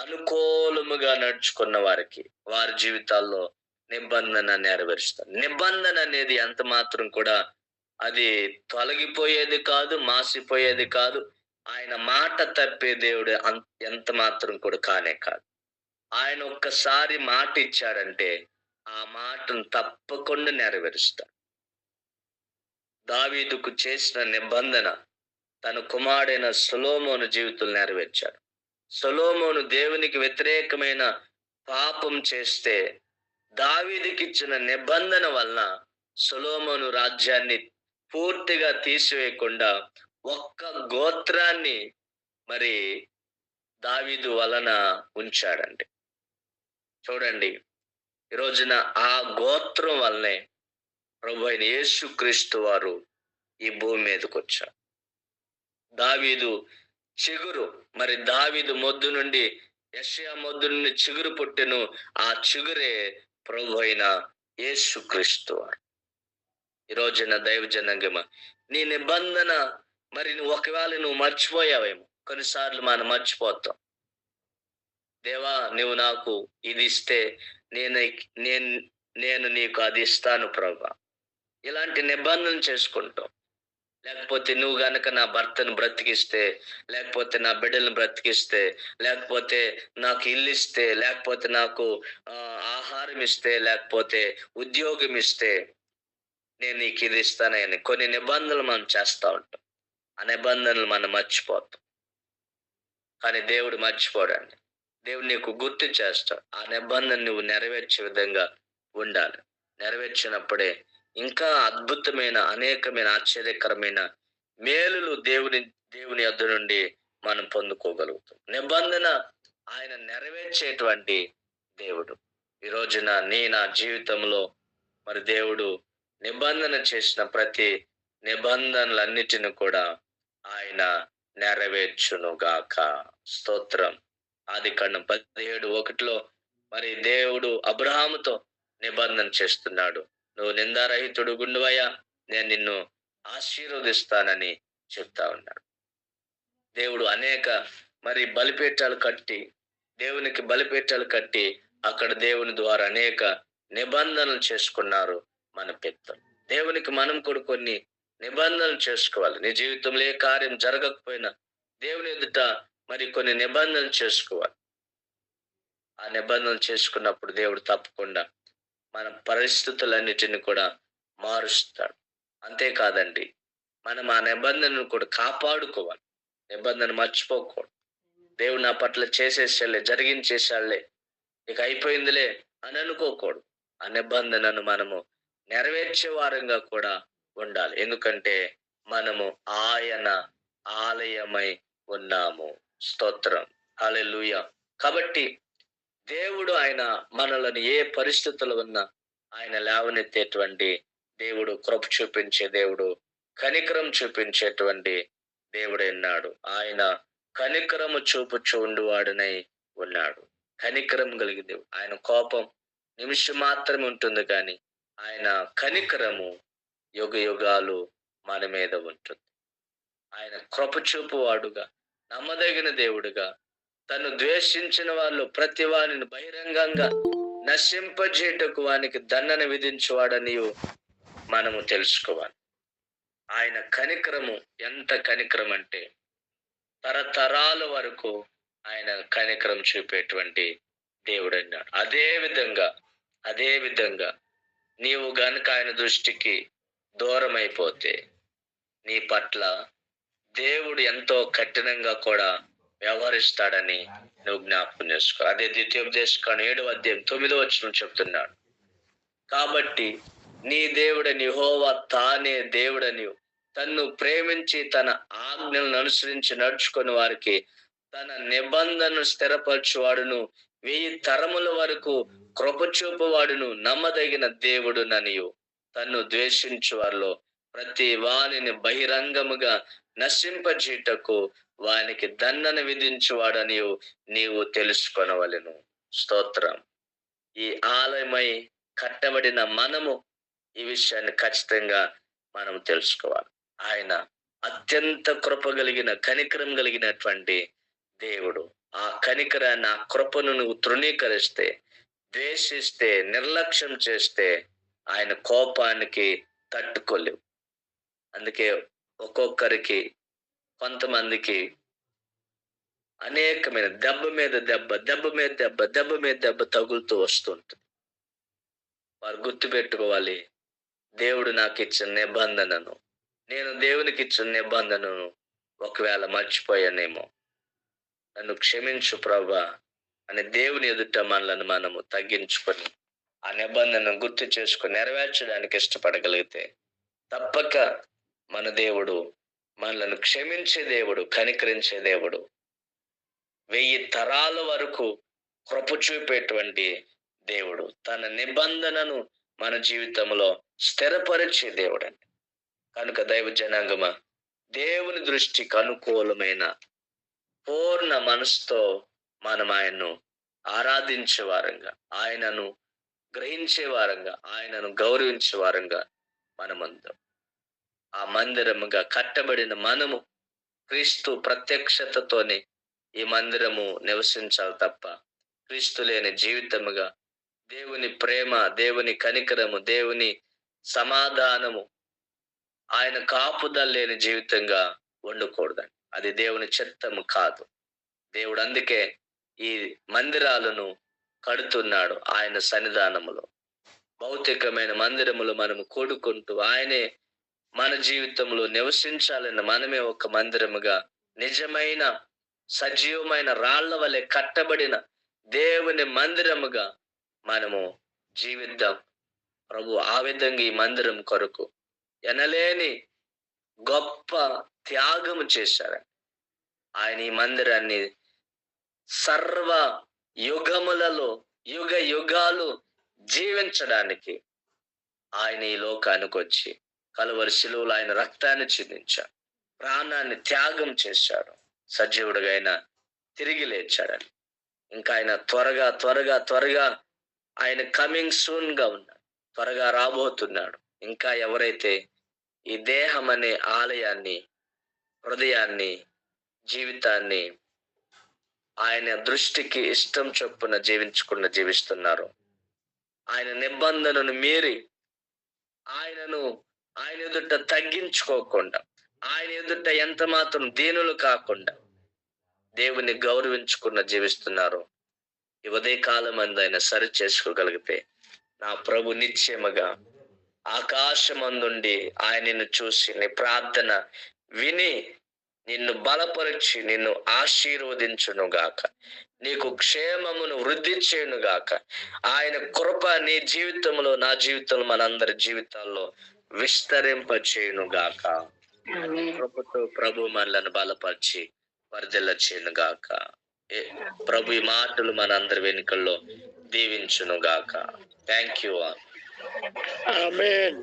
అనుకూలముగా నడుచుకున్న వారికి వారి జీవితాల్లో నిబంధన నెరవేరుస్తాడు. నిబంధన అనేది ఎంత మాత్రం కూడా అది తొలగిపోయేది కాదు, మాసిపోయేది కాదు. ఆయన మాట తప్పే దేవుడు ఎంత మాత్రం కూడా కానే కాదు. ఆయన ఒక్కసారి మాట ఇచ్చాడంటే ఆ మాటను తప్పకుండా నెరవేరుస్తాడు. దావీదుకు చేసిన నిబంధన తన కుమారుడైన సొలొమోను జీవితం నెరవేర్చాడు. సొలొమోను దేవునికి వ్యతిరేకమైన పాపం చేస్తే దావీదుకి ఇచ్చిన నిబంధన వలన సొలొమోను రాజ్యాన్ని పూర్తిగా తీసివేయకుండా ఒక్క గోత్రాన్ని మరి దావీదు వలన ఉంచాడండి. చూడండి, ఈ రోజున ఆ గోత్రం వల్లనే ప్రభు అయిన యేసుక్రీస్తు వారు ఈ భూమి మీదకి వచ్చారు. దావీదు చిగురు, మరి దావీదు మొద్దు నుండి, యెషయా మొద్దు నుండి చిగురు పుట్టెను. ఆ చిగురే ప్రభు అయిన యేసుక్రీస్తు వారు. ఈ రోజున దైవ జనాంగమా, నీ నిబంధన మరి ఒకవేళ నువ్వు మర్చిపోయావేమో. కొన్నిసార్లు మనం మర్చిపోతాం. దేవా నువ్వు నాకు ఇది ఇస్తే నేను నీకు అది ఇస్తాను ప్రభా, ఇలాంటి నిబంధనలు చేసుకుంటాం. లేకపోతే నువ్వు గనక నా భర్తను బ్రతికిస్తే, లేకపోతే నా బిడ్డలను బ్రతికిస్తే, లేకపోతే నాకు ఇల్లు ఇస్తే, లేకపోతే నాకు ఆహారం ఇస్తే, లేకపోతే ఉద్యోగం ఇస్తే నేను నీకు ఇది ఇస్తానని కొన్ని నిబంధనలు మనం చేస్తూ ఉంటాం. ఆ నిబంధనలు మనం మర్చిపోతాం. కానీ దేవుడు మర్చిపోడండి. దేవుడు నీకు గుర్తు చేస్తాడు. ఆ నిబంధన నువ్వు నెరవేర్చే విధంగా ఉండాలి. నెరవేర్చినప్పుడే ఇంకా అద్భుతమైన అనేకమైన ఆశ్చర్యకరమైన మేలులు దేవుని యొద్ద నుండి మనం పొందుకోగలుగుతాం. నిబంధన ఆయన నెరవేర్చేటువంటి దేవుడు. ఈ రోజున నా జీవితంలో మరి దేవుడు నిబంధన చేసిన ప్రతి నిబంధనలన్నిటిని కూడా ఆయన నెరవేర్చునుగాక. స్తోత్రం. ఆదికాండం 17:1 మరి దేవుడు అబ్రహాముతో నిబంధన చేస్తున్నాడు. నువ్వు నిందారహితుడు గుండువయ్యా, నేను నిన్ను ఆశీర్వదిస్తానని చెప్తా ఉన్నాడు. దేవుడు అనేక మరి బలిపీఠాలు కట్టి, దేవునికి బలిపీఠాలు కట్టి అక్కడ దేవుని ద్వారా అనేక నిబంధనలు చేసుకున్నారు మన పెద్దలు. దేవునికి మనం కూడా కొన్ని నిబంధనలు చేసుకోవాలి. నీ జీవితంలో ఏ కార్యం జరగకపోయినా దేవుని ఎదుట మరి కొన్ని నిబంధనలు చేసుకోవాలి. ఆ నిబంధనలు చేసుకున్నప్పుడు దేవుడు తప్పకుండా మన పరిస్థితులన్నిటిని కూడా మారుస్తాడు. అంతేకాదండి, మనం ఆ నిబంధనను కూడా కాపాడుకోవాలి. నిబంధన మర్చిపోకూడదు. దేవుడు నా పట్ల చేసేసాలే, జరిగించేసాలే, ఇక అయిపోయిందిలే అని అనుకోకూడదు. ఆ నిబంధనను మనము నెరవేర్చే వారంగా కూడా ఉండాలి. ఎందుకంటే మనము ఆయన ఆలయమై ఉన్నాము. స్తోత్రం. హల్లెలూయా. కాబట్టి దేవుడు ఆయన మనలను ఏ పరిస్థితులు ఉన్నా ఆయన లేవనెత్తేటువంటి దేవుడు, కృప చూపించే దేవుడు, కనికరం చూపించేటువంటి దేవుడే ఉన్నాడు. ఆయన కనికరము చూపుచూ ఉండువాడునై ఉన్నాడు. కనికరం కలిగి దేవుడు. ఆయన కోపం నిమిషం మాత్రమే ఉంటుంది, కానీ ఆయన కనికరము యుగ యుగాలు మన మీద ఉంటుంది. ఆయన కృప చూపువాడుగా, నమ్మదగిన దేవుడుగా, తను ద్వేషించిన వాళ్ళు ప్రతి వారిని బహిరంగంగా నశింపజేయటకు వానికి దండన విధించువాడని మనము తెలుసుకోవాలి. ఆయన కనికరము ఎంత కనికరం అంటే తరతరాల వరకు ఆయన కనికరం చూపేటువంటి దేవుడు అన్నాడు. అదే విధంగా నీవు గనుక ఆయన దృష్టికి దూరం అయిపోతే నీ పట్ల దేవుడు ఎంతో కఠినంగా కూడా వ్యవహరిస్తాడని నువ్వు జ్ఞాపకం చేసుకో. అదే ద్వితీయోపదేశకాండం 7వ అధ్యాయం 9వ వచనం చెప్తున్నాడు. కాబట్టి నీ దేవుడని యెహోవా తానే దేవుడని, తన్ను ప్రేమించి తన ఆజ్ఞలను అనుసరించి నడుచుకుని వారికి తన నిబంధనను స్థిరపరచువాడును, 1000 తరముల వరకు కృపచూపువాడును, నమ్మదగిన దేవుడు ననియు, తన్ను ద్వేషించు వారిలో ప్రతి వానిని బహిరంగముగా నశింపజేయటకు వానికి దండన విధించువాడని నీవు తెలుసుకొనవలెను. స్తోత్రం. ఈ ఆలయమై కట్టబడిన మనము ఈ విషయాన్ని ఖచ్చితంగా మనం తెలుసుకోవాలి. ఆయన అత్యంత కృప కలిగిన కనికరం కలిగినటువంటి దేవుడు. ఆ కనికరాన్ని, ఆ కృపను నువ్వు తృణీకరిస్తే, ద్వేషిస్తే, నిర్లక్ష్యం చేస్తే ఆయన కోపానికి తట్టుకోలేవు. అందుకే ఒక్కొక్కరికి, కొంతమందికి అనేకమైన దెబ్బ మీద దెబ్బ తగులుతూ వస్తుంటుంది. వారు గుర్తుపెట్టుకోవాలి, దేవుడు నాకు ఇచ్చిన నిబంధనను, నేను దేవునికి ఇచ్చిన నిబంధనను ఒకవేళ మర్చిపోయానేమో, నన్ను క్షమించు ప్రభా అని దేవుని ఎదుట మనము తగ్గించుకొని ఆ నిబంధనను గుర్తు చేసుకొని నెరవేర్చడానికి ఇష్టపడగలిగితే తప్పక మన దేవుడు మనలను క్షమించే దేవుడు, కనికరించే దేవుడు, 1000 తరాల వరకు కృప చూపేటువంటి దేవుడు, తన నిబంధనను మన జీవితంలో స్థిరపరిచే దేవుడు అండి. కనుక దైవ జనాంగమా, దేవుని దృష్టికి అనుకూలమైన పూర్ణ మనసుతో మనం ఆయన్ను ఆరాధించే వారంగా, ఆయనను గ్రహించే వారంగా, ఆయనను గౌరవించే వారంగా మనమందరం ఆ మందిరముగా కట్టబడిన మనము క్రీస్తు ప్రత్యక్షతతోనే ఈ మందిరము నివసించాలి తప్ప క్రీస్తు లేని జీవితముగా, దేవుని ప్రేమ, దేవుని కనికరము, దేవుని సమాధానము, ఆయన కాపుదల లేని జీవితంగా ఉండకూడదండి. అది దేవుని చిత్తము కాదు. దేవుడు అందుకే ఈ మందిరాలను కడుతున్నాడు. ఆయన సన్నిధానములో, భౌతికమైన మందిరములో మనము కూడుకుంటూ ఆయనే మన జీవితంలో నివసించాలని మనమే ఒక మందిరముగా, నిజమైన సజీవమైన రాళ్ల వలె కట్టబడిన దేవుని మందిరముగా మనము జీవిద్దాం. ప్రభు ఆ విధంగా ఈ మందిరం కొరకు ఎనలేని గొప్ప త్యాగము చేశారు. ఆయన ఈ మందిరాన్ని సర్వ యుగములలో యుగ యుగాలు జీవించడానికి ఆయన ఈ లోకానికి వచ్చి కలువరి శిలువలో ఆయన రక్తాన్ని చిందించాడు, ప్రాణాన్ని త్యాగం చేశాడు, సజీవుడిగా ఆయన తిరిగి లేచాడని. ఇంకా ఆయన త్వరగా ఆయన కమింగ్ సూన్ గా ఉన్నాడు, త్వరగా రాబోతున్నాడు. ఇంకా ఎవరైతే ఈ దేహం అనే ఆలయాన్ని, హృదయాన్ని, జీవితాన్ని ఆయన దృష్టికి ఇష్టం చొప్పున జీవిస్తున్నారు, ఆయన నిబంధనను మీరి ఆయన ఎదుట తగ్గించుకోకుండా, ఆయన ఎదుట ఎంత మాత్రం దీనులు కాకుండా దేవుని గౌరవించుకున్న జీవిస్తున్నారు, ఈ ఉదయకాలం అందు ఆయన సరి చేసుకోగలిగితే నా ప్రభు నిశ్చయముగా ఆకాశమందుండి ఆయన నిన్ను చూసి నీ ప్రార్థన విని నిన్ను బలపరిచి నిన్ను ఆశీర్వదించును గాక, నీకు క్షేమమును వృద్ధి చేయును గాక. ఆయన కృప నీ జీవితంలో, నా జీవితంలో, మనందరి జీవితాల్లో విస్తరింప చేయును గాక. కృపతో ప్రభు మనలను బలపరిచి వర్ధిల్ల చేయును గాక. ప్రభు ఈ మాటలు మనందరి వెనుకల్లో దీవించును గాక. Thank you. ఆమేన్.